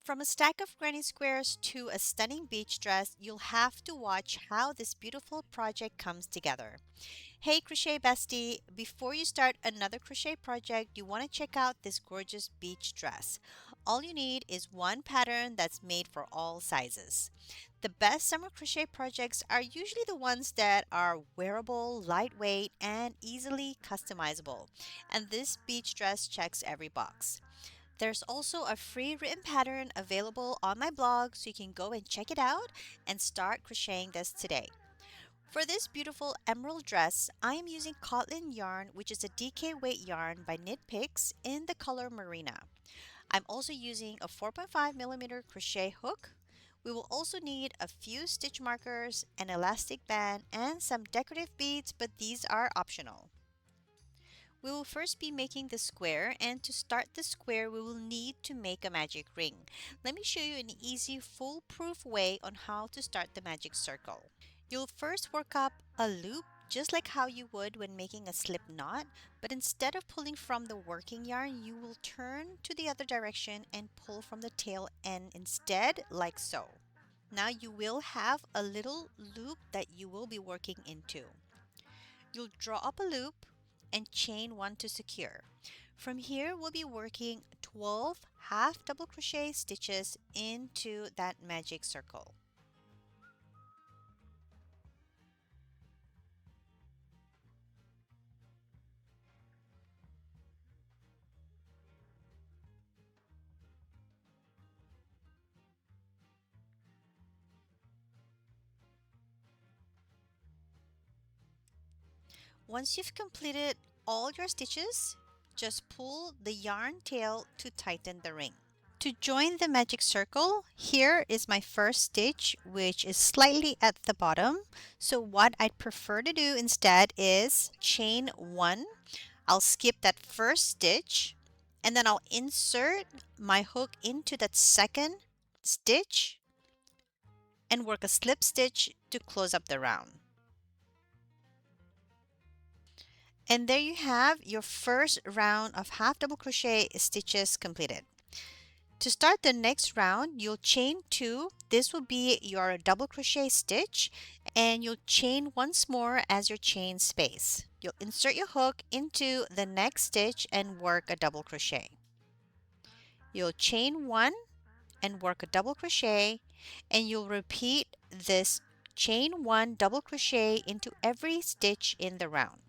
From a stack of granny squares to a stunning beach dress, you'll have to watch how this beautiful project comes together. Hey crochet bestie, before you start another crochet project, you want to check out this gorgeous beach dress. All you need is one pattern that's made for all sizes. The best summer crochet projects are usually the ones that are wearable, lightweight, and easily customizable. And this beach dress checks every box. There's also a free written pattern available on my blog, so you can go and check it out and start crocheting this today. For this beautiful emerald dress, I am using CotLin yarn, which is a DK weight yarn by Knit Picks in the color Marina. I'm also using a 4.5mm crochet hook. We will also need a few stitch markers, an elastic band, and some decorative beads, but these are optional. We will first be making the square, and to start the square we will need to make a magic ring. Let me show you an easy foolproof way on how to start the magic circle. You'll first work up a loop just like how you would when making a slip knot, but instead of pulling from the working yarn, you will turn to the other direction and pull from the tail end instead, like so. Now you will have a little loop that you will be working into. You'll draw up a loop and chain one to secure. From here, we'll be working 12 half double crochet stitches into that magic circle. Once you've completed all your stitches, just pull the yarn tail to tighten the ring. To join the magic circle, here is my first stitch, which is slightly at the bottom. So what I'd prefer to do instead is chain one. I'll skip that first stitch and then I'll insert my hook into that second stitch and work a slip stitch to close up the round. And there you have your first round of half double crochet stitches completed. To start the next round, you'll chain two. This will be your double crochet stitch, and you'll chain once more as your chain space. You'll insert your hook into the next stitch and work a double crochet. You'll chain one and work a double crochet, and you'll repeat this chain one double crochet into every stitch in the round.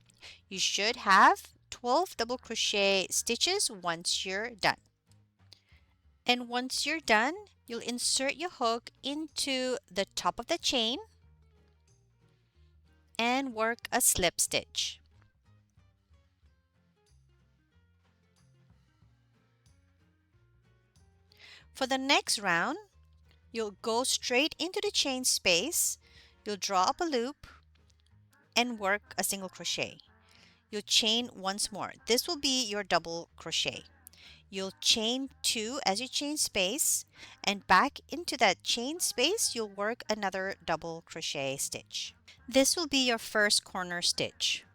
You should have 12 double crochet stitches once you're done. And once you're done, you'll insert your hook into the top of the chain and work a slip stitch. For the next round, you'll go straight into the chain space, you'll draw up a loop and work a single crochet. You'll chain once more. This will be your double crochet. You'll chain two as you chain space, and back into that chain space you'll work another double crochet stitch. This will be your first corner stitch.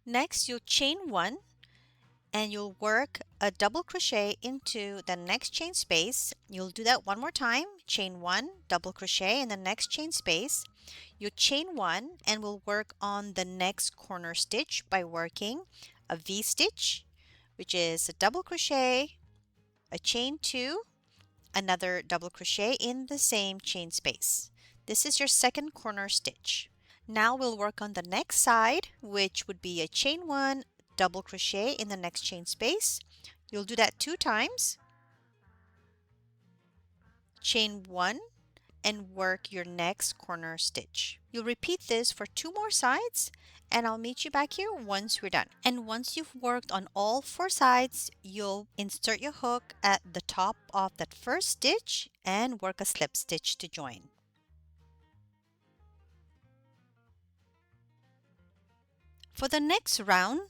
Next, you'll chain one and you'll work a double crochet into the next chain space. You'll do that one more time. Chain one, double crochet in the next chain space. You chain one and we'll work on the next corner stitch by working a V-stitch, which is a double crochet, a chain two, another double crochet in the same chain space. This is your second corner stitch. Now we'll work on the next side, which would be a chain one, double crochet in the next chain space. You'll do that 2 times. Chain one and work your next corner stitch. You'll repeat this for 2 more sides, and I'll meet you back here once we're done. And once you've worked on all 4 sides, you'll insert your hook at the top of that first stitch and work a slip stitch to join. For the next round,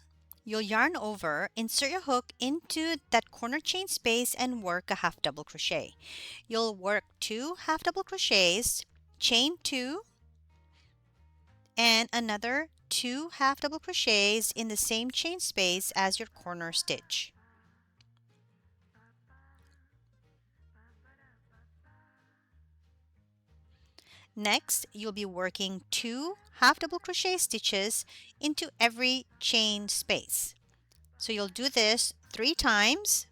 you'll yarn over, insert your hook into that corner chain space and work a half double crochet. You'll work 2 half double crochets, chain 2, and another 2 half double crochets in the same chain space as your corner stitch. Next, you'll be working 2 half double crochet stitches into every chain space. So you'll do this 3 times.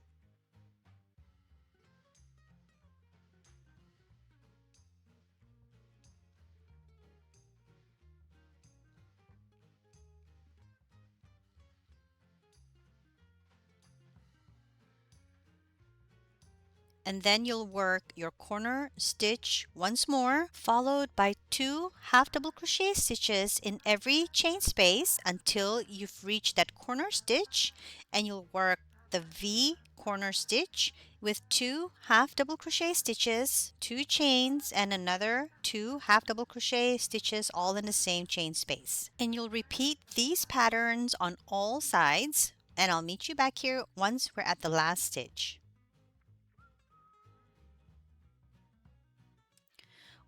And then you'll work your corner stitch once more, followed by 2 half double crochet stitches in every chain space until you've reached that corner stitch, and you'll work the V corner stitch with 2 half double crochet stitches, 2 chains, and another 2 half double crochet stitches all in the same chain space. And you'll repeat these patterns on all sides, and I'll meet you back here once we're at the last stitch.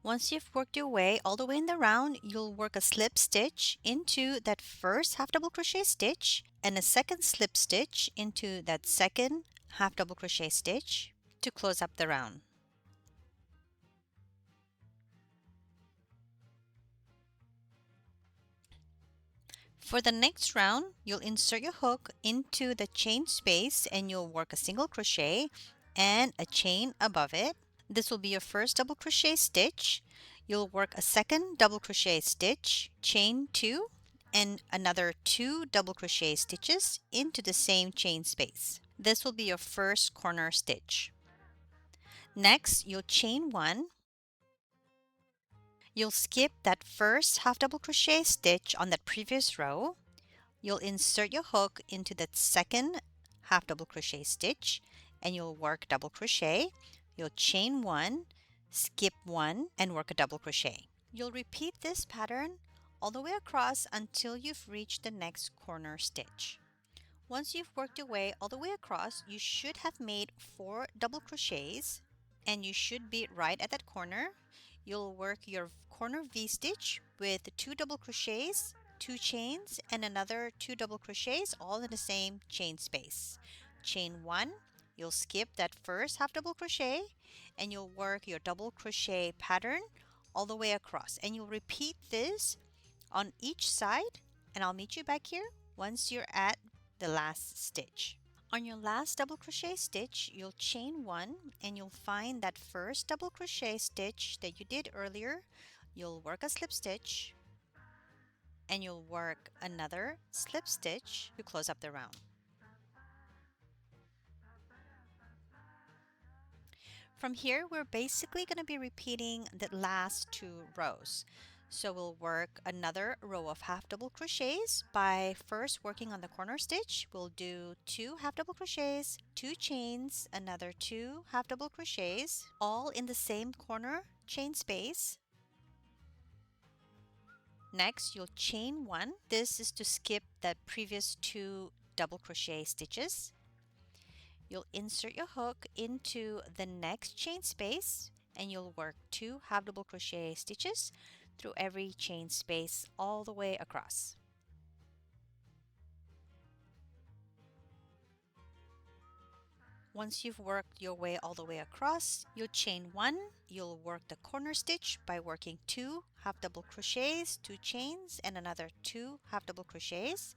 Once you've worked your way all the way in the round, you'll work a slip stitch into that first half double crochet stitch and a second slip stitch into that second half double crochet stitch to close up the round. For the next round, you'll insert your hook into the chain space and you'll work a single crochet and a chain above it. This will be your first double crochet stitch. You'll work a second double crochet stitch, chain 2, and another 2 double crochet stitches into the same chain space. This will be your first corner stitch. Next, you'll chain 1. You'll skip that first half double crochet stitch on that previous row. You'll insert your hook into that second half double crochet stitch and you'll work double crochet. You'll chain 1, skip 1, and work a double crochet. You'll repeat this pattern all the way across until you've reached the next corner stitch. Once you've worked your way all the way across, you should have made 4 double crochets and you should be right at that corner. You'll work your corner V-stitch with 2 double crochets, 2 chains, and another 2 double crochets all in the same chain space. Chain 1, you'll skip that first half double crochet and you'll work your double crochet pattern all the way across, and you'll repeat this on each side, and I'll meet you back here once you're at the last stitch. On your last double crochet stitch, you'll chain 1 and you'll find that first double crochet stitch that you did earlier. You'll work a slip stitch and you'll work another slip stitch to close up the round. From here, we're basically going to be repeating the last 2 rows. So we'll work another row of half double crochets by first working on the corner stitch. We'll do 2 half double crochets, 2 chains, another 2 half double crochets, all in the same corner chain space. Next, you'll chain 1. This is to skip the previous 2 double crochet stitches. You'll insert your hook into the next chain space and you'll work 2 half double crochet stitches through every chain space all the way across. Once you've worked your way all the way across, you'll chain 1. You'll work the corner stitch by working 2 half double crochets, 2 chains, and another 2 half double crochets.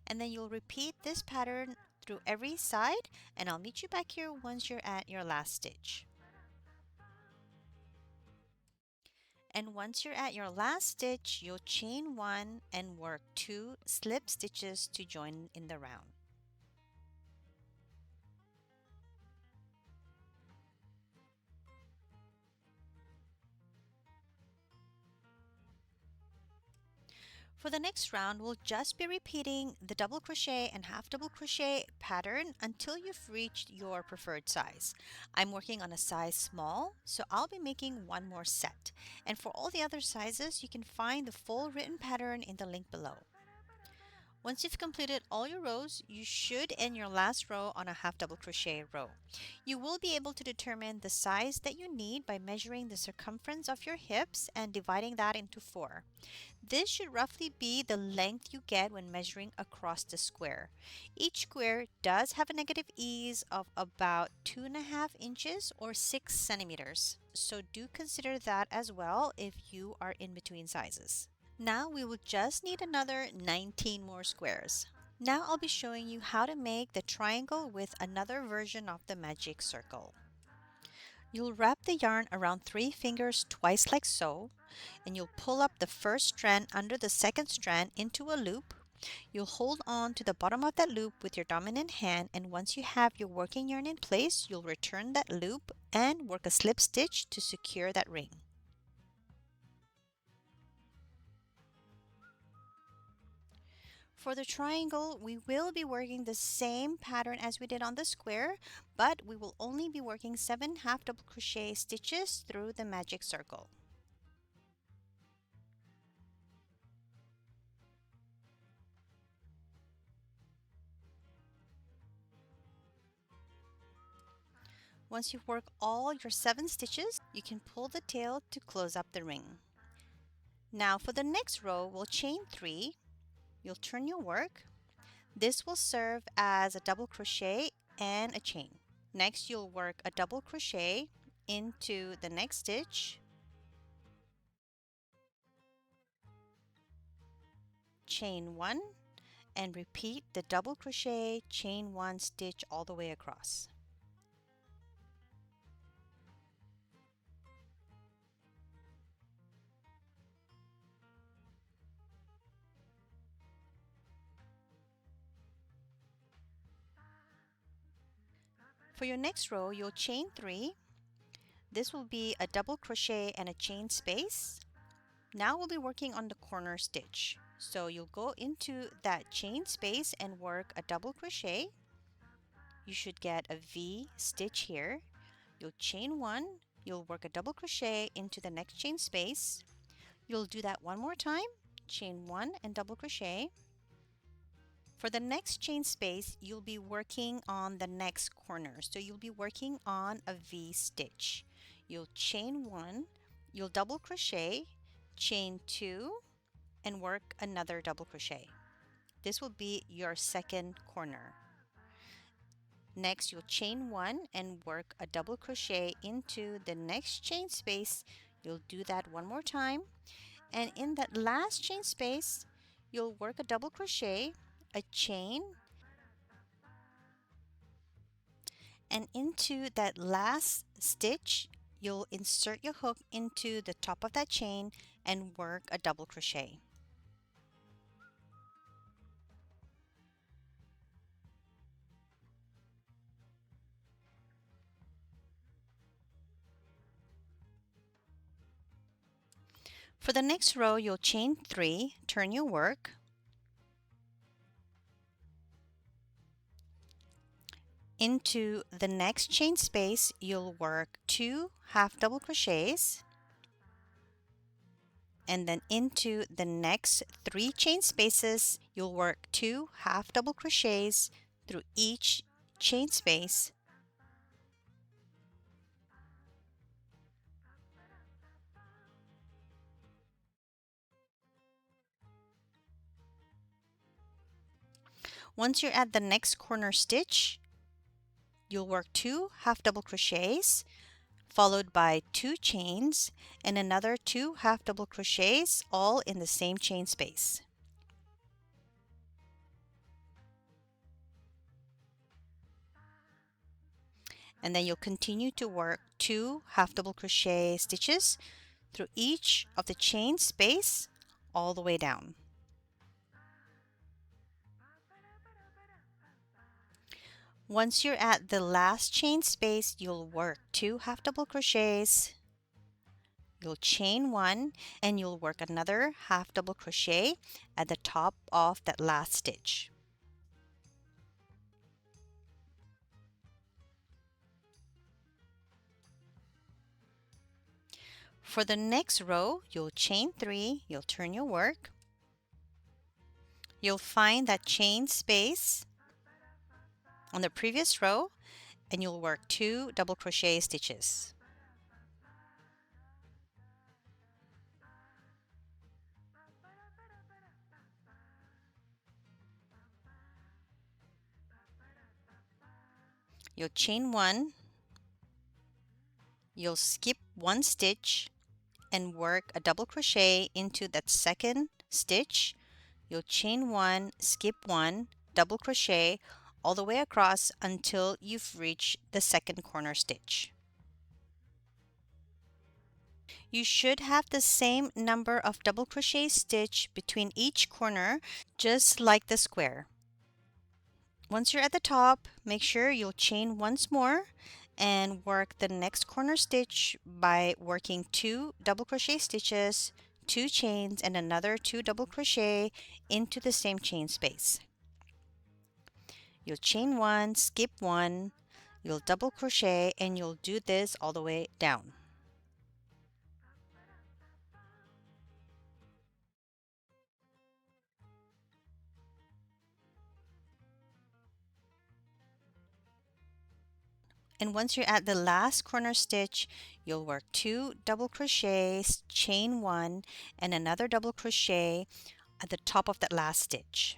And then you'll repeat this pattern through every side, and I'll meet you back here once you're at your last stitch. And once you're at your last stitch, you'll chain 1 and work 2 slip stitches to join in the round. For the next round, we'll just be repeating the double crochet and half double crochet pattern until you've reached your preferred size. I'm working on a size small, so I'll be making one more set. And for all the other sizes, you can find the full written pattern in the link below. Once you've completed all your rows, you should end your last row on a half double crochet row. You will be able to determine the size that you need by measuring the circumference of your hips and dividing that into 4. This should roughly be the length you get when measuring across the square. Each square does have a negative ease of about 2.5 inches or 6 centimeters, so do consider that as well if you are in between sizes. Now we will just need another 19 more squares. Now I'll be showing you how to make the triangle with another version of the magic circle. You'll wrap the yarn around 3 fingers twice like so, and you'll pull up the first strand under the second strand into a loop. You'll hold on to the bottom of that loop with your dominant hand, and once you have your working yarn in place, you'll return that loop and work a slip stitch to secure that ring. For the triangle, we will be working the same pattern as we did on the square, but we will only be working 7 half double crochet stitches through the magic circle. Once you work all your 7 stitches, you can pull the tail to close up the ring. Now for the next row, we'll chain 3. You'll turn your work. This will serve as a double crochet and a chain. Next, you'll work a double crochet into the next stitch, chain 1, and repeat the double crochet, chain 1 stitch all the way across. For your next row, you'll chain 3. This will be a double crochet and a chain space. Now we'll be working on the corner stitch. So you'll go into that chain space and work a double crochet. You should get a V stitch here. You'll chain 1, you'll work a double crochet into the next chain space. You'll do that one more time, chain 1 and double crochet. For the next chain space, you'll be working on the next corner. So you'll be working on a V stitch. You'll chain 1, you'll double crochet, chain 2, and work another double crochet. This will be your second corner. Next, you'll chain 1 and work a double crochet into the next chain space. You'll do that one more time. And in that last chain space, you'll work a double crochet, a chain, and into that last stitch, you'll insert your hook into the top of that chain and work a double crochet. For the next row, you'll chain 3, turn your work, into the next chain space, you'll work 2 half double crochets, and then into the next 3 chain spaces, you'll work 2 half double crochets through each chain space. Once you're at the next corner stitch, you'll work 2 half double crochets, followed by 2 chains and another 2 half double crochets, all in the same chain space. And then you'll continue to work 2 half double crochet stitches through each of the chain space all the way down. Once you're at the last chain space, you'll work 2 half double crochets, you'll chain 1, and you'll work another half double crochet at the top of that last stitch. For the next row, you'll chain 3, you'll turn your work, You'll find that chain space on the previous row and you'll work 2 double crochet stitches. You'll chain 1, you'll skip 1 stitch and work a double crochet into that second stitch. You'll chain 1, skip 1, double crochet all the way across until you've reached the second corner stitch. You should have the same number of double crochet stitch between each corner, just like the square. Once you're at the top, make sure you'll chain once more and work the next corner stitch by working 2 double crochet stitches, 2 chains, and another 2 double crochet into the same chain space. You'll chain 1, skip 1, you'll double crochet, and you'll do this all the way down. And once you're at the last corner stitch, you'll work 2 double crochets, chain 1, and another double crochet at the top of that last stitch.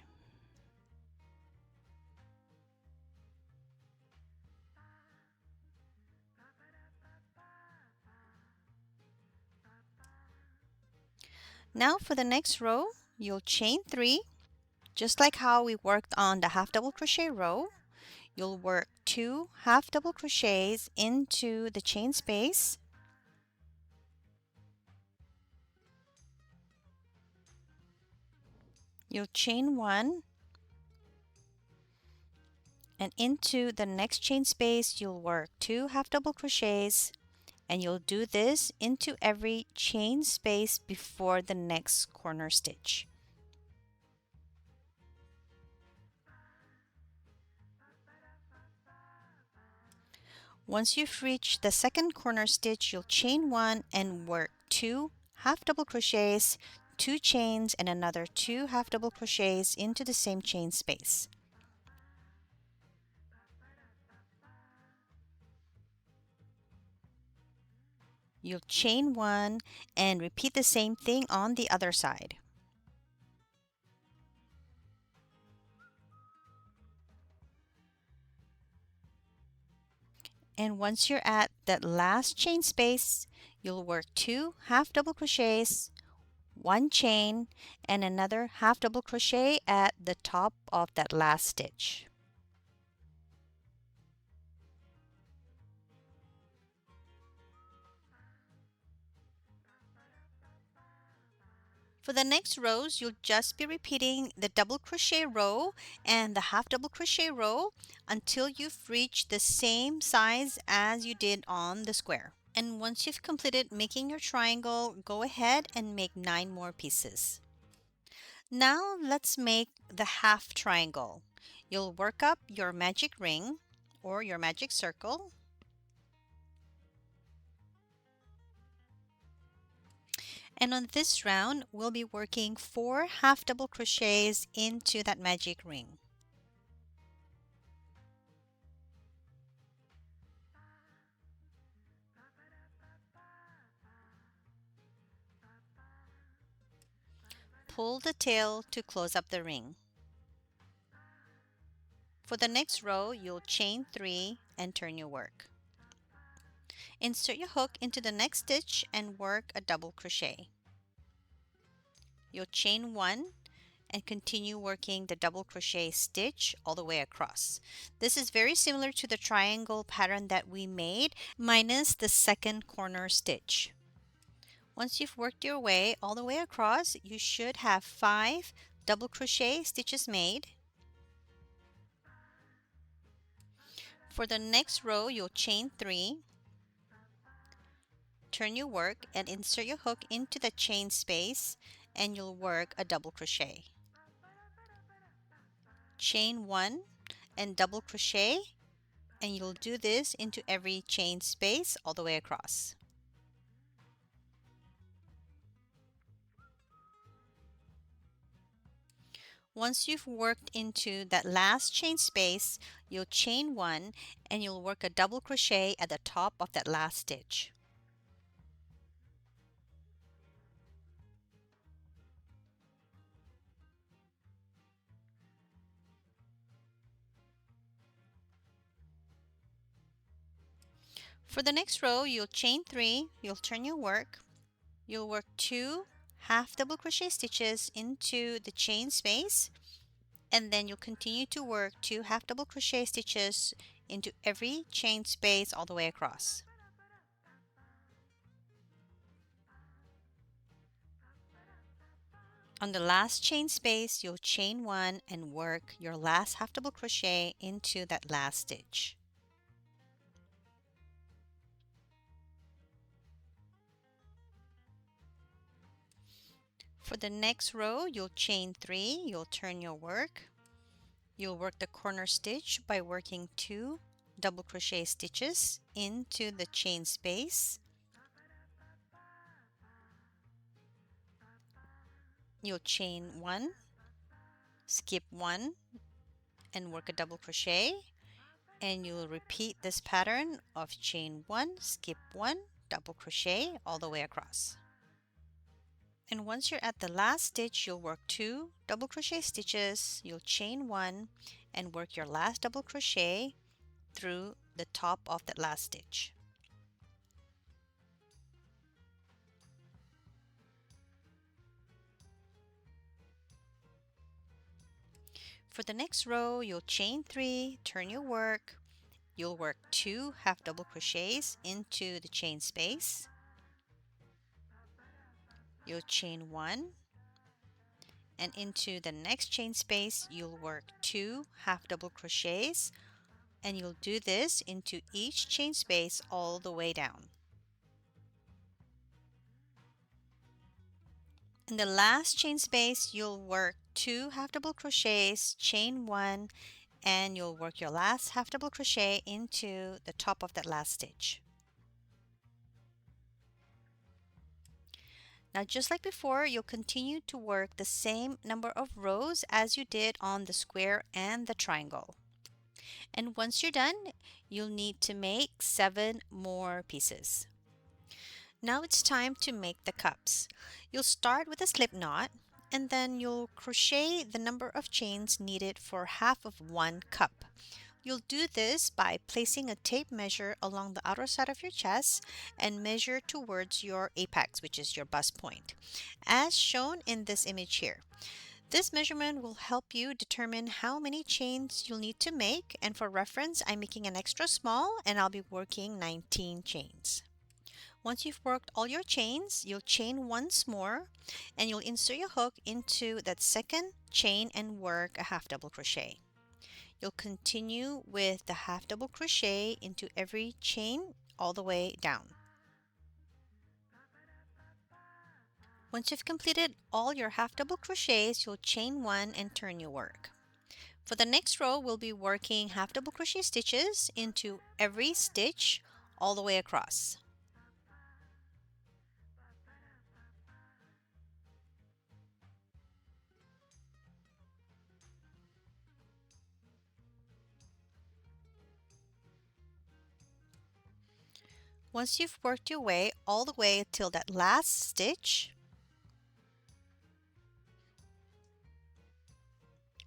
Now for the next row, you'll chain 3, just like how we worked on the half double crochet row. You'll work 2 half double crochets into the chain space. You'll chain 1, and into the next chain space you'll work 2 half double crochets, and you'll do this into every chain space before the next corner stitch. Once you've reached the second corner stitch, you'll chain 1 and work 2 half double crochets, 2 chains, and another 2 half double crochets into the same chain space. You'll chain 1 and repeat the same thing on the other side. And once you're at that last chain space, you'll work 2 half double crochets, 1 chain, and another half double crochet at the top of that last stitch. For the next rows, you'll just be repeating the double crochet row and the half double crochet row until you've reached the same size as you did on the square. And once you've completed making your triangle, go ahead and make 9 more pieces. Now let's make the half triangle. You'll work up your magic ring or your magic circle. And on this round, we'll be working 4 half double crochets into that magic ring. Pull the tail to close up the ring. For the next row, you'll chain 3 and turn your work. Insert your hook into the next stitch and work a double crochet. You'll chain 1 and continue working the double crochet stitch all the way across. This is very similar to the triangle pattern that we made, minus the second corner stitch. Once you've worked your way all the way across, you should have 5 double crochet stitches made. For the next row, you'll chain 3, turn your work and insert your hook into the chain space, and you'll work a double crochet. Chain 1 and double crochet, and you'll do this into every chain space all the way across. Once you've worked into that last chain space, you'll chain one and you'll work a double crochet at the top of that last stitch. For the next row, you'll chain three, you'll turn your work, you'll work two half double crochet stitches into the chain space, and then you'll continue to work two half double crochet stitches into every chain space all the way across. On the last chain space, you'll chain one and work your last half double crochet into that last stitch. For the next row, you'll chain three, you'll turn your work, you'll work the corner stitch by working two double crochet stitches into the chain space. You'll chain one, skip one, and work a double crochet, and you'll repeat this pattern of chain one, skip one, double crochet all the way across. And once you're at the last stitch, you'll work two double crochet stitches, you'll chain one and work your last double crochet through the top of that last stitch. For the next row, you'll chain three, turn your work, you'll work two half double crochets into the chain space, you'll chain one, and into the next chain space you'll work two half double crochets, and you'll do this into each chain space all the way down. In the last chain space you'll work two half double crochets, chain one, and you'll work your last half double crochet into the top of that last stitch. Now, just like before, you'll continue to work the same number of rows as you did on the square and the triangle. And once you're done, you'll need to make 7 more pieces. Now it's time to make the cups. You'll start with a slip knot, and then you'll crochet the number of chains needed for half of 1 cup. You'll do this by placing a tape measure along the outer side of your chest and measure towards your apex, which is your bust point, as shown in this image here. This measurement will help you determine how many chains you'll need to make, and for reference, I'm making an extra small and I'll be working 19 chains. Once you've worked all your chains, you'll chain once more and you'll insert your hook into that second chain and work a half double crochet. You'll continue with the half double crochet into every chain all the way down. Once you've completed all your half double crochets, you'll chain one and turn your work. For the next row, we'll be working half double crochet stitches into every stitch all the way across. Once you've worked your way all the way till that last stitch,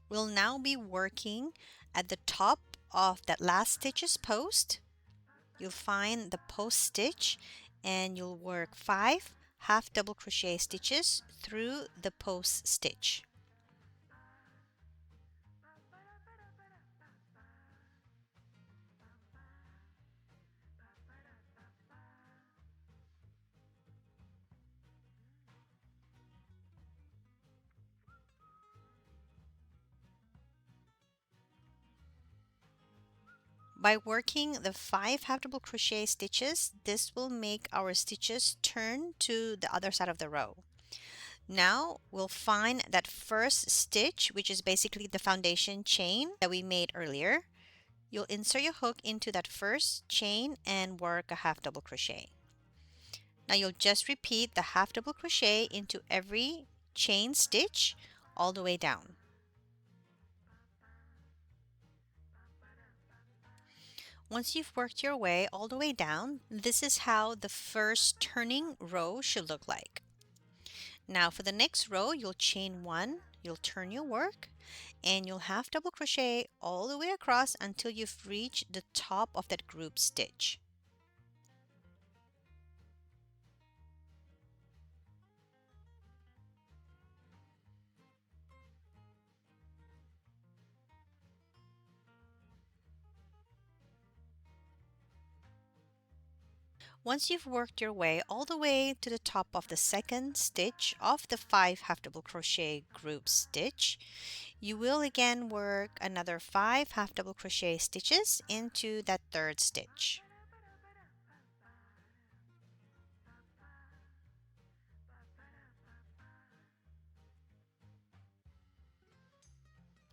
we'll now be working at the top of that last stitch's post. You'll find the post stitch and you'll work 5 half double crochet stitches through the post stitch. By working the 5 half double crochet stitches, this will make our stitches turn to the other side of the row. Now we'll find that first stitch, which is basically the foundation chain that we made earlier. You'll insert your hook into that first chain and work a half double crochet. Now you'll just repeat the half double crochet into every chain stitch all the way down. Once you've worked your way all the way down, this is how the first turning row should look like. Now for the next row, you'll chain one, you'll turn your work, and you'll half double crochet all the way across until you've reached the top of that group stitch. Once you've worked your way all the way to the top of the second stitch of the 5 half double crochet group stitch, you will again work another 5 half double crochet stitches into that third stitch.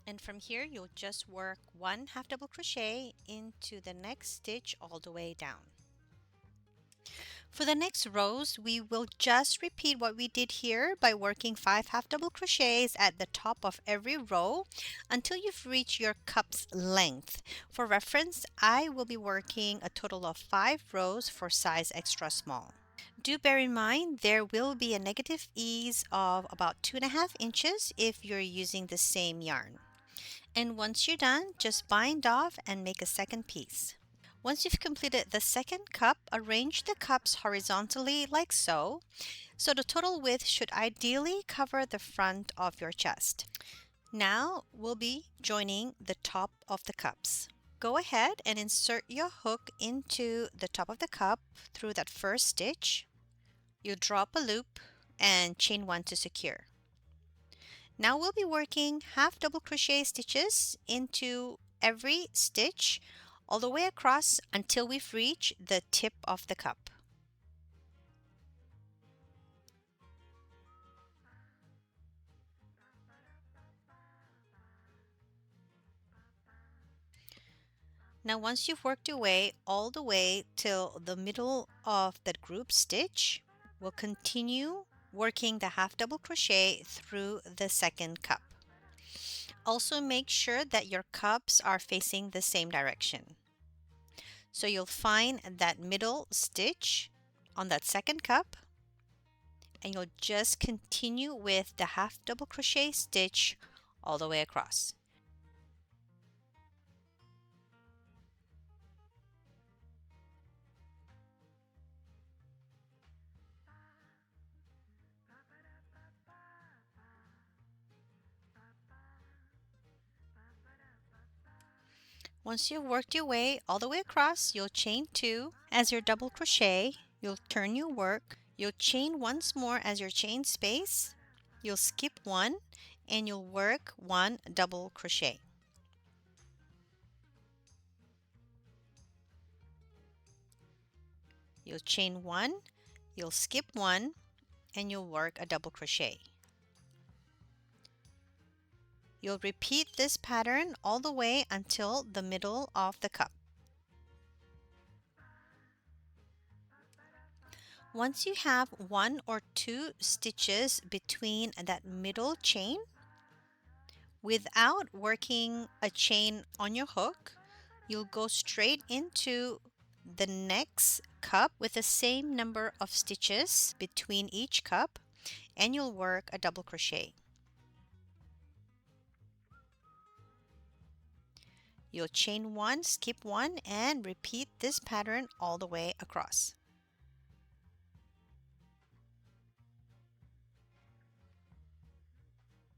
And from here, you'll just work 1 half double crochet into the next stitch all the way down. For the next rows, we will just repeat what we did here by working 5 half double crochets at the top of every row until you've reached your cup's length. For reference, I will be working a total of 5 rows for size extra small. Do bear in mind there will be a negative ease of about 2.5 inches if you're using the same yarn. And once you're done, just bind off and make a second piece. Once you've completed the second cup, arrange the cups horizontally like so. So the total width should ideally cover the front of your chest. Now we'll be joining the top of the cups. Go ahead and insert your hook into the top of the cup through that first stitch. You drop a loop and chain one to secure. Now we'll be working half double crochet stitches into every stitch all the way across until we've reached the tip of the cup. Now once you've worked your way all the way till the middle of that group stitch, we'll continue working the half double crochet through the second cup. Also make sure that your cups are facing the same direction. So you'll find that middle stitch on that second cup, and you'll just continue with the half double crochet stitch all the way across. Once you've worked your way all the way across, you'll chain two as your double crochet, you'll turn your work, you'll chain once more as your chain space, you'll skip one, and you'll work one double crochet. You'll chain one, you'll skip one, and you'll work a double crochet. You'll repeat this pattern all the way until the middle of the cup. Once you have one or two stitches between that middle chain, without working a chain on your hook, you'll go straight into the next cup with the same number of stitches between each cup, and you'll work a double crochet. You'll chain one, skip one, and repeat this pattern all the way across.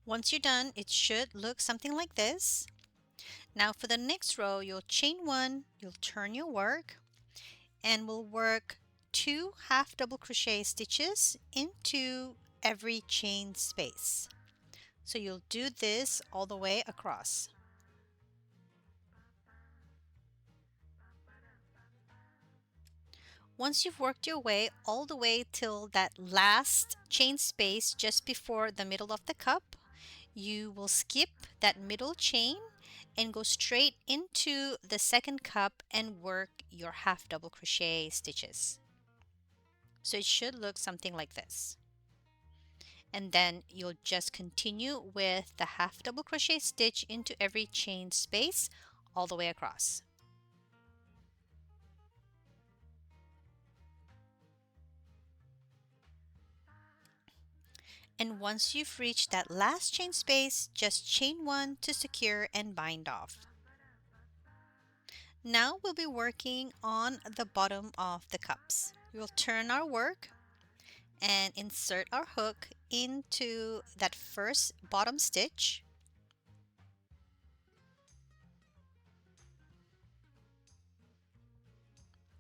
Once you're done, it should look something like this. Now for the next row, you'll chain one, you'll turn your work, and we'll work 2 half double crochet stitches into every chain space. So you'll do this all the way across. Once you've worked your way all the way till that last chain space just before the middle of the cup, you will skip that middle chain and go straight into the second cup and work your half double crochet stitches. So it should look something like this. And then you'll just continue with the half double crochet stitch into every chain space all the way across. And once you've reached that last chain space, just chain one to secure and bind off. Now we'll be working on the bottom of the cups. We'll turn our work and insert our hook into that first bottom stitch.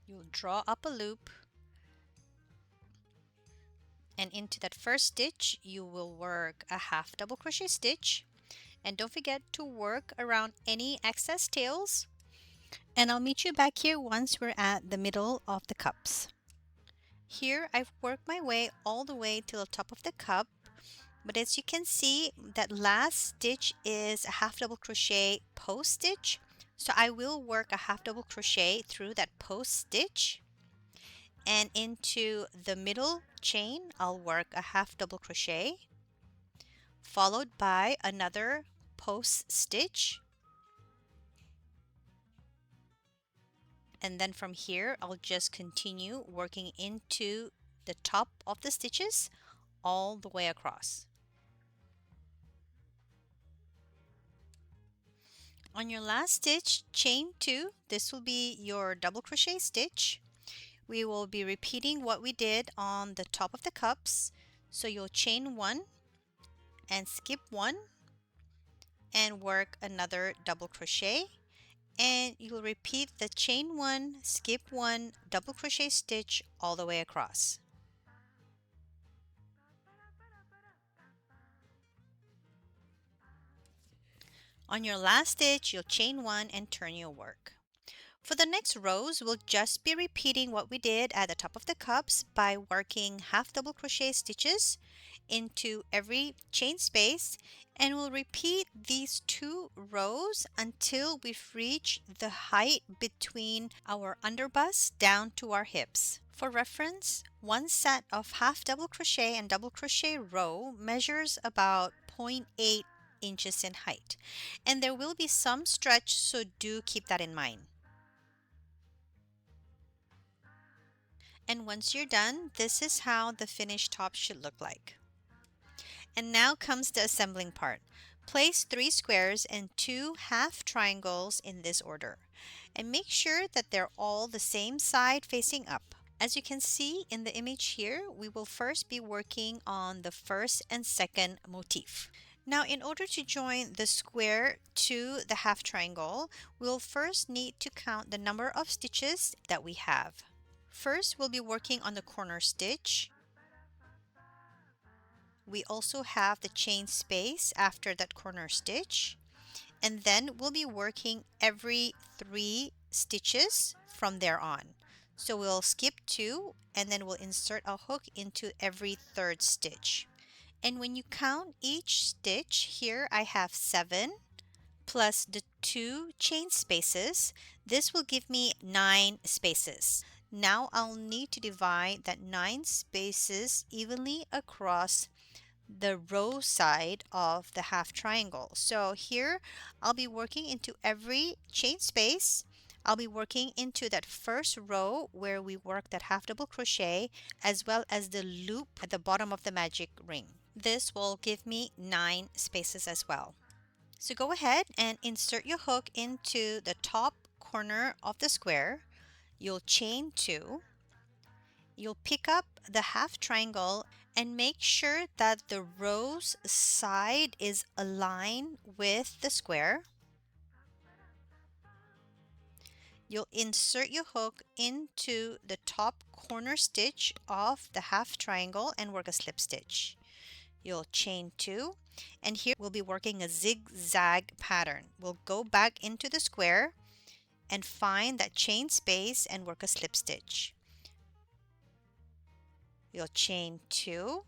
You'll draw up a loop, and into that first stitch you will work a half double crochet stitch, and don't forget to work around any excess tails, and I'll meet you back here once we're at the middle of the cups. Here I've worked my way all the way to the top of the cup, but as you can see, that last stitch is a half double crochet post stitch, so I will work a half double crochet through that post stitch, and into the middle chain I'll work a half double crochet followed by another post stitch, and then from here I'll just continue working into the top of the stitches all the way across. On your last stitch, chain 2. This will be your double crochet stitch. We will be repeating what we did on the top of the cups. So you'll chain 1 and skip 1 and work another double crochet, and you'll repeat the chain 1, skip 1, double crochet stitch all the way across. On your last stitch, you'll chain 1 and turn your work. For the next rows, we'll just be repeating what we did at the top of the cups by working half double crochet stitches into every chain space, and we'll repeat these 2 rows until we've reached the height between our underbust down to our hips. For reference, one set of half double crochet and double crochet row measures about 0.8 inches in height, and there will be some stretch, so do keep that in mind. And once you're done, this is how the finished top should look like. And now comes the assembling part. Place 3 squares and 2 half triangles in this order, and make sure that they're all the same side facing up. As you can see in the image here, we will first be working on the first and second motif. Now, in order to join the square to the half triangle, we'll first need to count the number of stitches that we have. First, we'll be working on the corner stitch. We also have the chain space after that corner stitch, and then we'll be working every 3 stitches from there on. So we'll skip 2 and then we'll insert a hook into every 3rd stitch. And when you count each stitch, here I have 7 plus the 2 chain spaces. This will give me 9 spaces. Now I'll need to divide that 9 spaces evenly across the row side of the half triangle. So here I'll be working into every chain space. I'll be working into that first row where we work that half double crochet, as well as the loop at the bottom of the magic ring. This will give me 9 spaces as well. So go ahead and insert your hook into the top corner of the square. You'll chain 2. You'll pick up the half triangle and make sure that the row's side is aligned with the square. You'll insert your hook into the top corner stitch of the half triangle and work a slip stitch. You'll chain 2, and here we'll be working a zigzag pattern. We'll go back into the square and find that chain space and work a slip stitch. You'll chain 2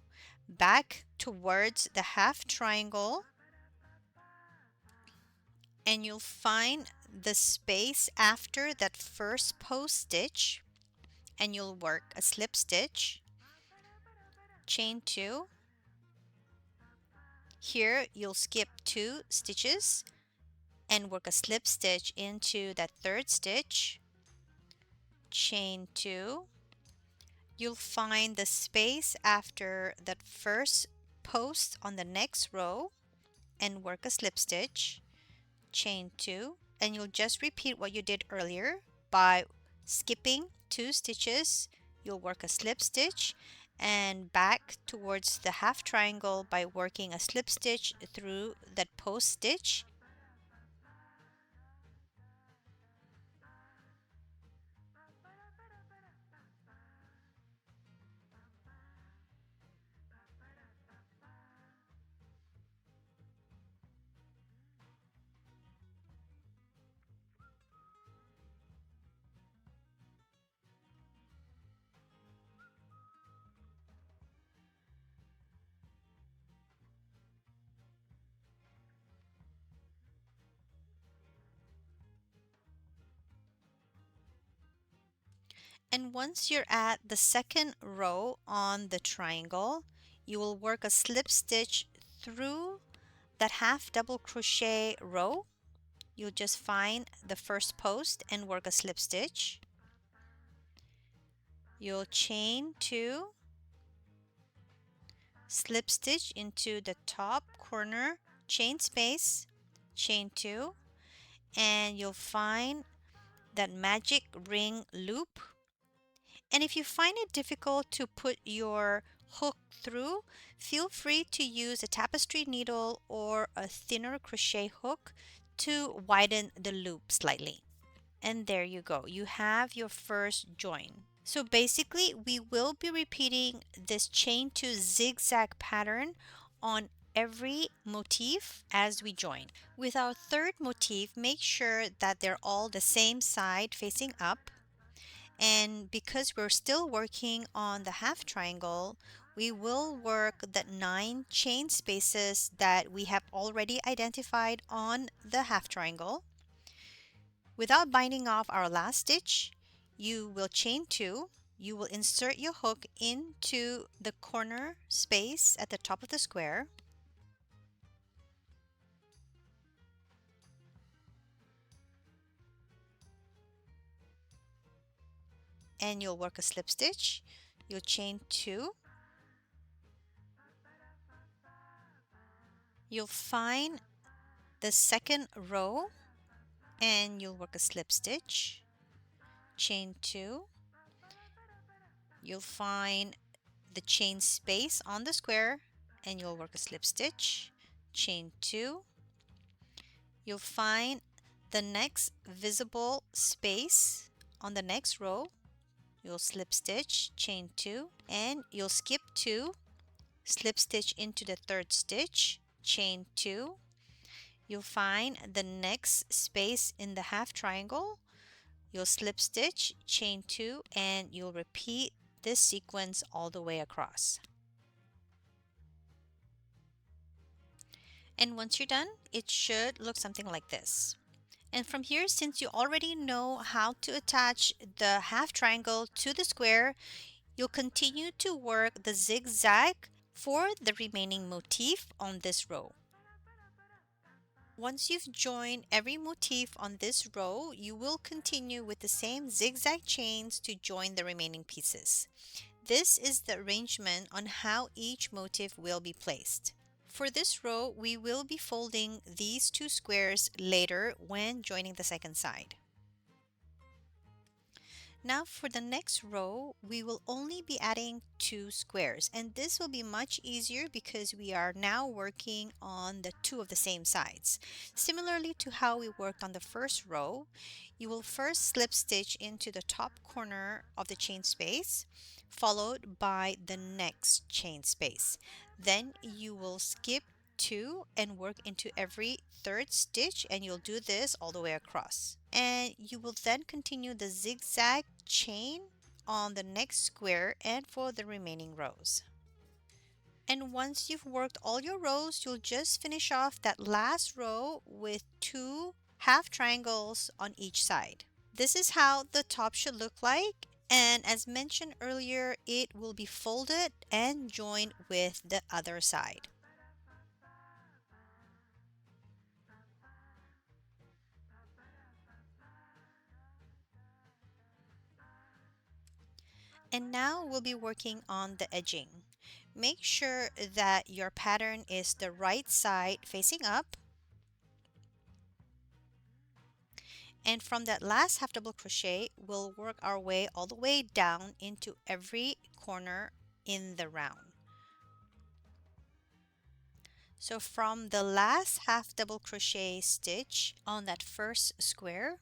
back towards the half triangle, and you'll find the space after that first post stitch, and you'll work a slip stitch, chain 2. Here you'll skip 2 stitches and work a slip stitch into that 3rd stitch, chain 2. You'll find the space after that first post on the next row and work a slip stitch, chain 2, and you'll just repeat what you did earlier by skipping 2 stitches. You'll work a slip stitch and back towards the half triangle by working a slip stitch through that post stitch. And once you're at the second row on the triangle, you will work a slip stitch through that half double crochet row. You'll just find the first post and work a slip stitch. You'll chain 2, slip stitch into the top corner, chain space, chain 2, and you'll find that magic ring loop. And if you find it difficult to put your hook through, feel free to use a tapestry needle or a thinner crochet hook to widen the loop slightly. And there you go, you have your first join. So basically, we will be repeating this chain 2 zigzag pattern on every motif as we join. With our third motif, make sure that they're all the same side facing up. And because we're still working on the half triangle, we will work the 9 chain spaces that we have already identified on the half triangle. Without binding off our last stitch, you will chain 2. You will insert your hook into the corner space at the top of the square. And you'll work a slip stitch. You'll chain 2. You'll find the second row and you'll work a slip stitch, chain 2. You'll find the chain space on the square and you'll work a slip stitch, chain 2. You'll find the next visible space on the next row. You'll slip stitch, chain 2, and you'll skip 2, slip stitch into the third stitch, chain 2. You'll find the next space in the half triangle. You'll slip stitch, chain 2, and you'll repeat this sequence all the way across. And once you're done, it should look something like this. And from here, since you already know how to attach the half triangle to the square, you'll continue to work the zigzag for the remaining motif on this row. Once you've joined every motif on this row, you will continue with the same zigzag chains to join the remaining pieces. This is the arrangement on how each motif will be placed. For this row, we will be folding these 2 squares later when joining the second side. Now for the next row, we will only be adding 2 squares, and this will be much easier because we are now working on the 2 of the same sides. Similarly to how we worked on the first row, you will first slip stitch into the top corner of the chain space, followed by the next chain space. Then you will skip 2 and work into every third stitch, and you'll do this all the way across. And you will then continue the zigzag chain on the next square and for the remaining rows. And once you've worked all your rows, you'll just finish off that last row with 2 half triangles on each side. This is how the top should look like. And as mentioned earlier, it will be folded and joined with the other side. And now we'll be working on the edging. Make sure that your pattern is the right side facing up. And from that last half double crochet, we'll work our way all the way down into every corner in the round. So from the last half double crochet stitch on that first square,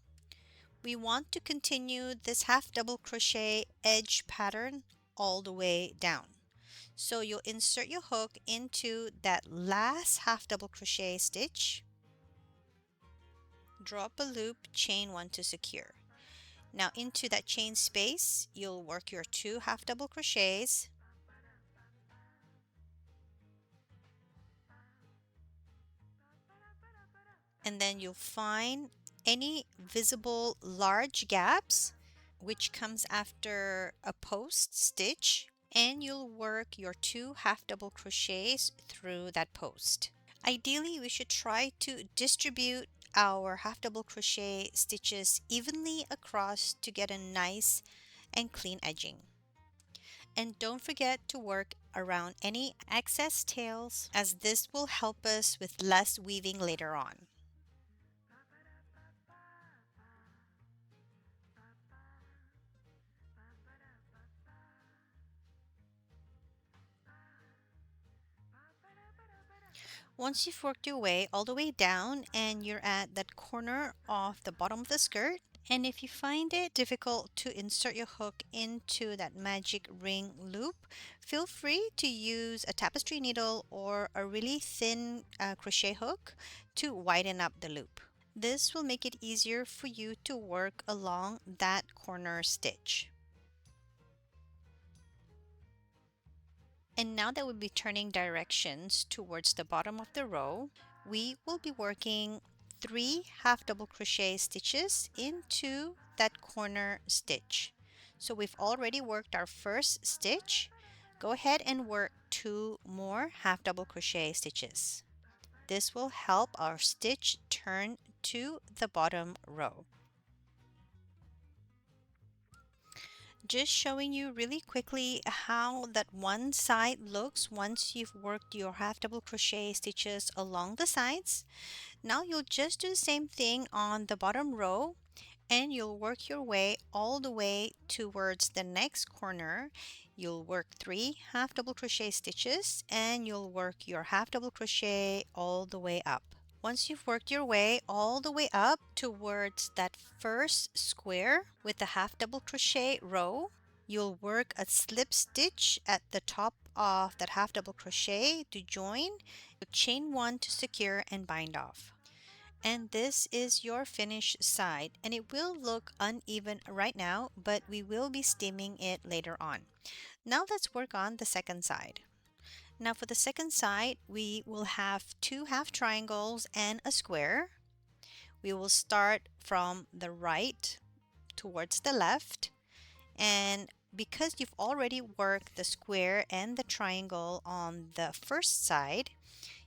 we want to continue this half double crochet edge pattern all the way down. So you'll insert your hook into that last half double crochet stitch, draw up a loop, chain one to secure. Now into that chain space, you'll work your 2 half double crochets, and then you'll find any visible large gaps, which comes after a post stitch, and you'll work your 2 half double crochets through that post. Ideally, we should try to distribute our half double crochet stitches evenly across to get a nice and clean edging. And don't forget to work around any excess tails, as this will help us with less weaving later on. Once you've worked your way all the way down and you're at that corner of the bottom of the skirt, and if you find it difficult to insert your hook into that magic ring loop, feel free to use a tapestry needle or a really thin crochet hook to widen up the loop. This will make it easier for you to work along that corner stitch. And now that we'll be turning directions towards the bottom of the row, we will be working 3 half double crochet stitches into that corner stitch. So we've already worked our first stitch. Go ahead and work 2 more half double crochet stitches. This will help our stitch turn to the bottom row. Just showing you really quickly how that one side looks once you've worked your half double crochet stitches along the sides. Now you'll just do the same thing on the bottom row, and you'll work your way all the way towards the next corner. You'll work 3 half double crochet stitches and you'll work your half double crochet all the way up. Once you've worked your way all the way up towards that first square with the half double crochet row, you'll work a slip stitch at the top of that half double crochet to join, chain one to secure and bind off. And this is your finished side, and it will look uneven right now, but we will be steaming it later on. Now let's work on the second side. Now for the second side, we will have 2 half triangles and a square. We will start from the right towards the left, and because you've already worked the square and the triangle on the first side,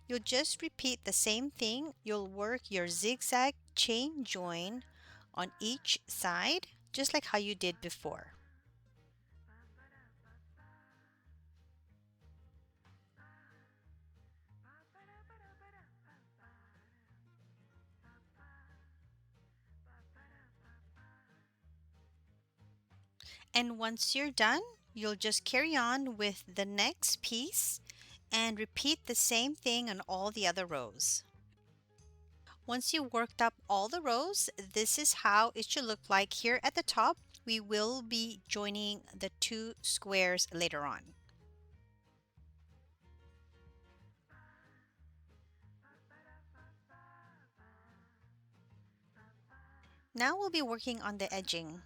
you'll just repeat the same thing. You'll work your zigzag chain join on each side, just like how you did before. And once you're done, you'll just carry on with the next piece and repeat the same thing on all the other rows. Once you worked up all the rows, this is how it should look like here at the top. We will be joining the 2 squares later on. Now we'll be working on the edging.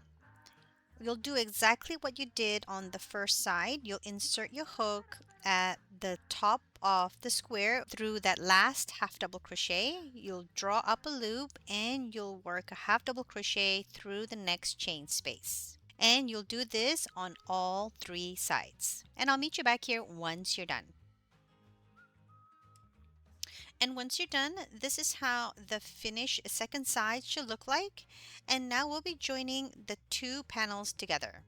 You'll do exactly what you did on the first side. You'll insert your hook at the top of the square through that last half double crochet. You'll draw up a loop and you'll work a half double crochet through the next chain space. And you'll do this on all 3 sides. And I'll meet you back here once you're done. And once you're done, this is how the finished second side should look like. And now we'll be joining the 2 panels together.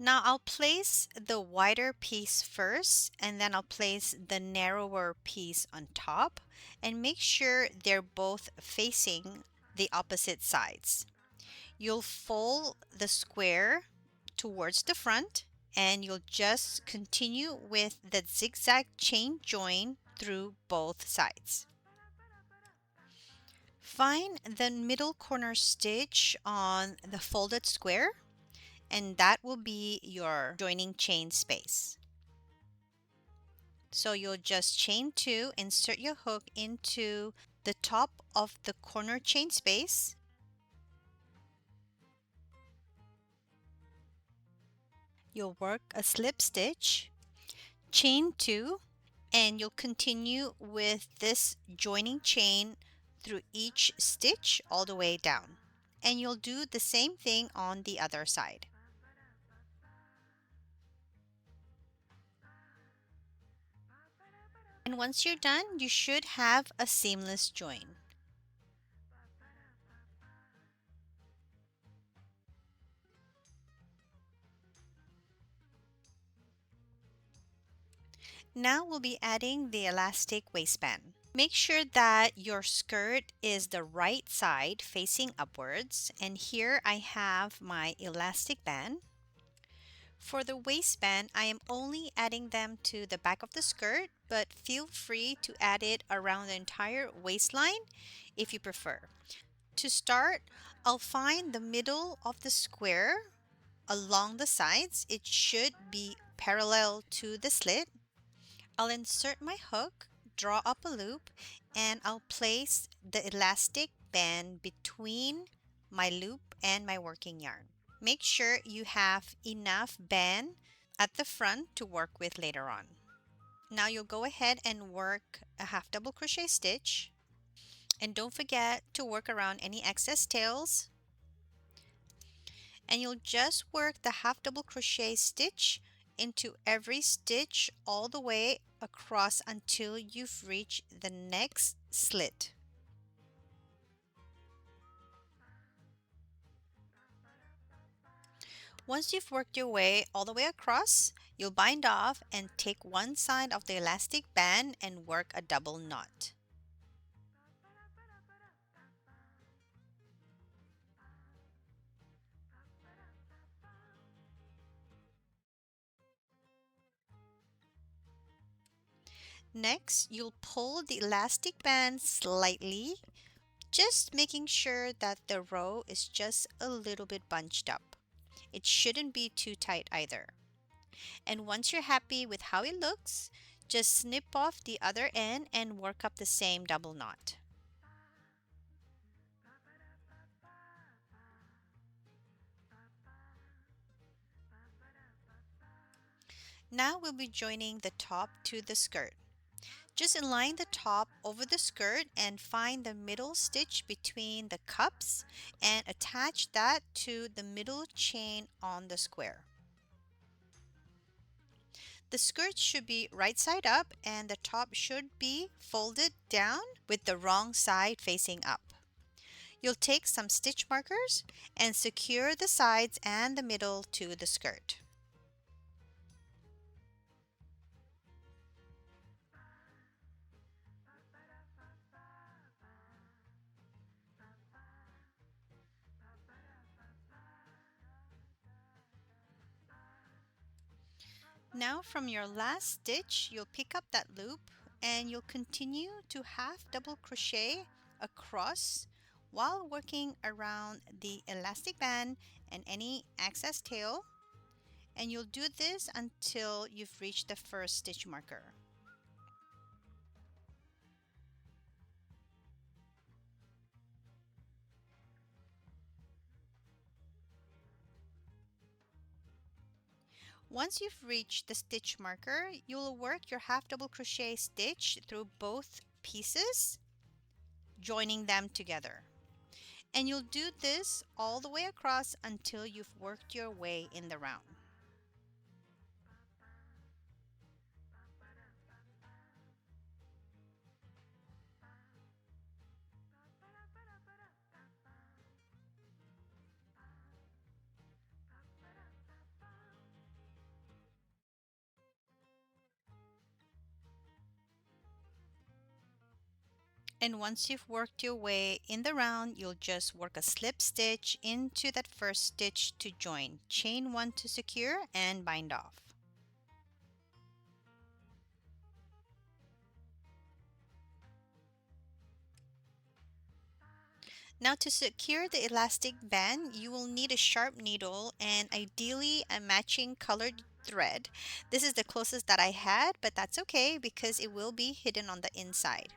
Now I'll place the wider piece first and then I'll place the narrower piece on top and make sure they're both facing the opposite sides. You'll fold the square towards the front and you'll just continue with the zigzag chain join through both sides. Find the middle corner stitch on the folded square and that will be your joining chain space. So you'll just chain 2, insert your hook into the top of the corner chain space. You'll work a slip stitch, chain 2, and you'll continue with this joining chain through each stitch all the way down. And you'll do the same thing on the other side. And once you're done, you should have a seamless join. Now we'll be adding the elastic waistband. Make sure that your skirt is the right side facing upwards, and here I have my elastic band. For the waistband, I am only adding them to the back of the skirt, but feel free to add it around the entire waistline if you prefer. To start, I'll find the middle of the square along the sides. It should be parallel to the slit. I'll insert my hook, draw up a loop, and I'll place the elastic band between my loop and my working yarn. Make sure you have enough band at the front to work with later on. Now you'll go ahead and work a half double crochet stitch, and don't forget to work around any excess tails, and you'll just work the half double crochet stitch into every stitch all the way across until you've reached the next slit. Once you've worked your way all the way across, you'll bind off and take one side of the elastic band and work a double knot. Next, you'll pull the elastic band slightly, just making sure that the row is just a little bit bunched up. It shouldn't be too tight either. And once you're happy with how it looks, just snip off the other end and work up the same double knot. Now we'll be joining the top to the skirt. Just align the top over the skirt and find the middle stitch between the cups and attach that to the middle chain on the square. The skirt should be right side up and the top should be folded down with the wrong side facing up. You'll take some stitch markers and secure the sides and the middle to the skirt. Now from your last stitch, you'll pick up that loop and you'll continue to half double crochet across while working around the elastic band and any excess tail, and you'll do this until you've reached the first stitch marker. Once you've reached the stitch marker, you'll work your half double crochet stitch through both pieces, joining them together. And you'll do this all the way across until you've worked your way in the round. And once you've worked your way in the round, you'll just work a slip stitch into that first stitch to join. Chain 1 to secure and bind off. Now to secure the elastic band, you will need a sharp needle and ideally a matching colored thread. This is the closest that I had, but that's okay because it will be hidden on the inside.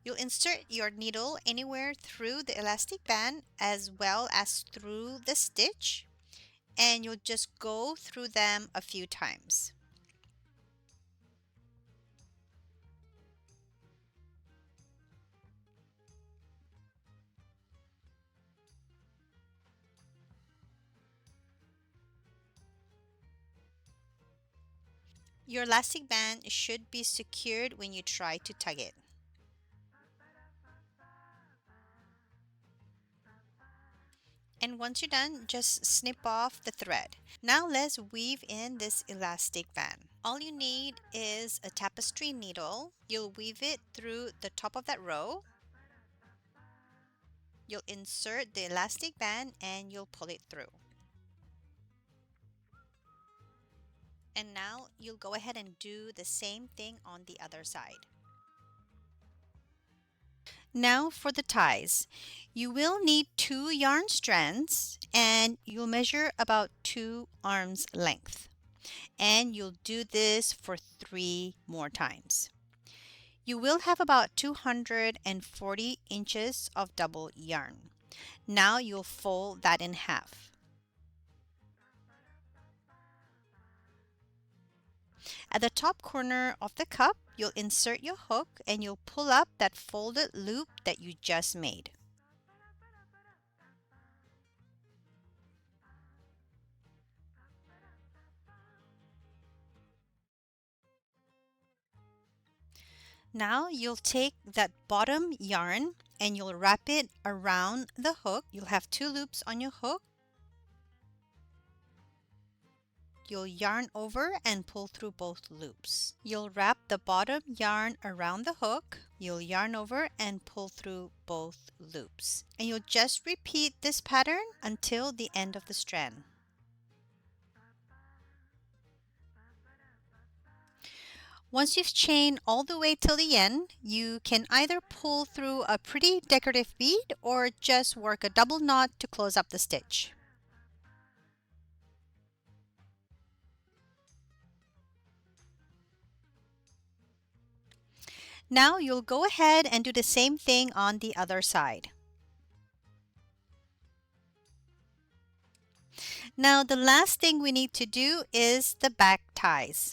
You'll insert your needle anywhere through the elastic band as well as through the stitch, and you'll just go through them a few times. Your elastic band should be secured when you try to tug it. And once you're done, just snip off the thread. Now let's weave in this elastic band. All you need is a tapestry needle. You'll weave it through the top of that row. You'll insert the elastic band and you'll pull it through. And now you'll go ahead and do the same thing on the other side. Now for the ties. You will need 2 yarn strands and you'll measure about 2 arms length. And you'll do this for 3 more times. You will have about 240 inches of double yarn. Now you'll fold that in half. At the top corner of the cup, you'll insert your hook and you'll pull up that folded loop that you just made. Now you'll take that bottom yarn and you'll wrap it around the hook. You'll have 2 loops on your hook. You'll yarn over and pull through both loops. You'll wrap the bottom yarn around the hook. You'll yarn over and pull through both loops. And you'll just repeat this pattern until the end of the strand. Once you've chained all the way till the end, you can either pull through a pretty decorative bead or just work a double knot to close up the stitch. Now you'll go ahead and do the same thing on the other side. Now the last thing we need to do is the back ties.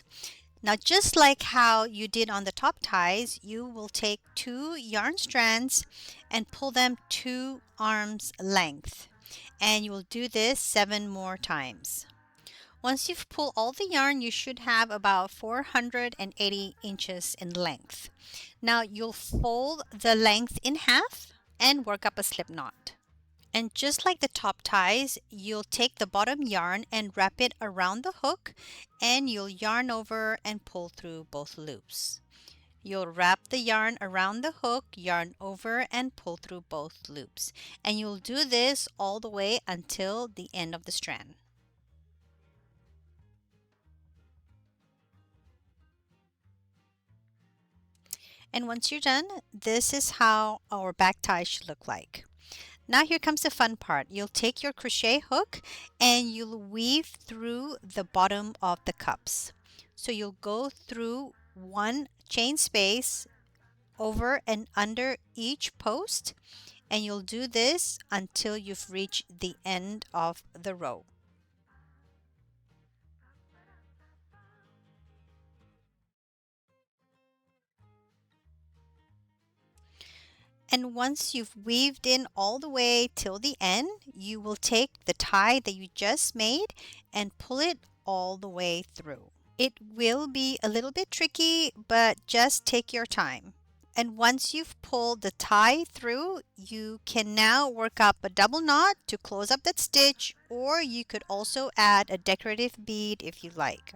Now just like how you did on the top ties, you will take 2 yarn strands and pull them 2 arms length. And you will do this 7 more times. Once you've pulled all the yarn, you should have about 480 inches in length. Now you'll fold the length in half and work up a slip knot. And just like the top ties, you'll take the bottom yarn and wrap it around the hook and you'll yarn over and pull through both loops. You'll wrap the yarn around the hook, yarn over and pull through both loops. And you'll do this all the way until the end of the strand. And once you're done, this is how our back tie should look like. Now here comes the fun part. You'll take your crochet hook and you'll weave through the bottom of the cups. So you'll go through 1 chain space over and under each post, and you'll do this until you've reached the end of the row. And once you've weaved in all the way till the end, you will take the tie that you just made and pull it all the way through. It will be a little bit tricky, but just take your time. And once you've pulled the tie through, you can now work up a double knot to close up that stitch, or you could also add a decorative bead if you like.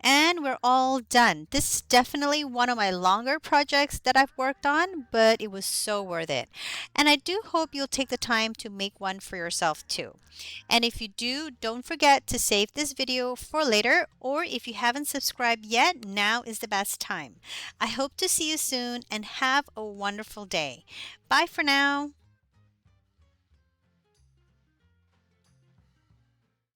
And we're all done. This is definitely one of my longer projects that I've worked on, but it was so worth it. And I do hope you'll take the time to make one for yourself too. And if you do, don't forget to save this video for later, or if you haven't subscribed yet, now is the best time. I hope to see you soon and have a wonderful day. Bye for now.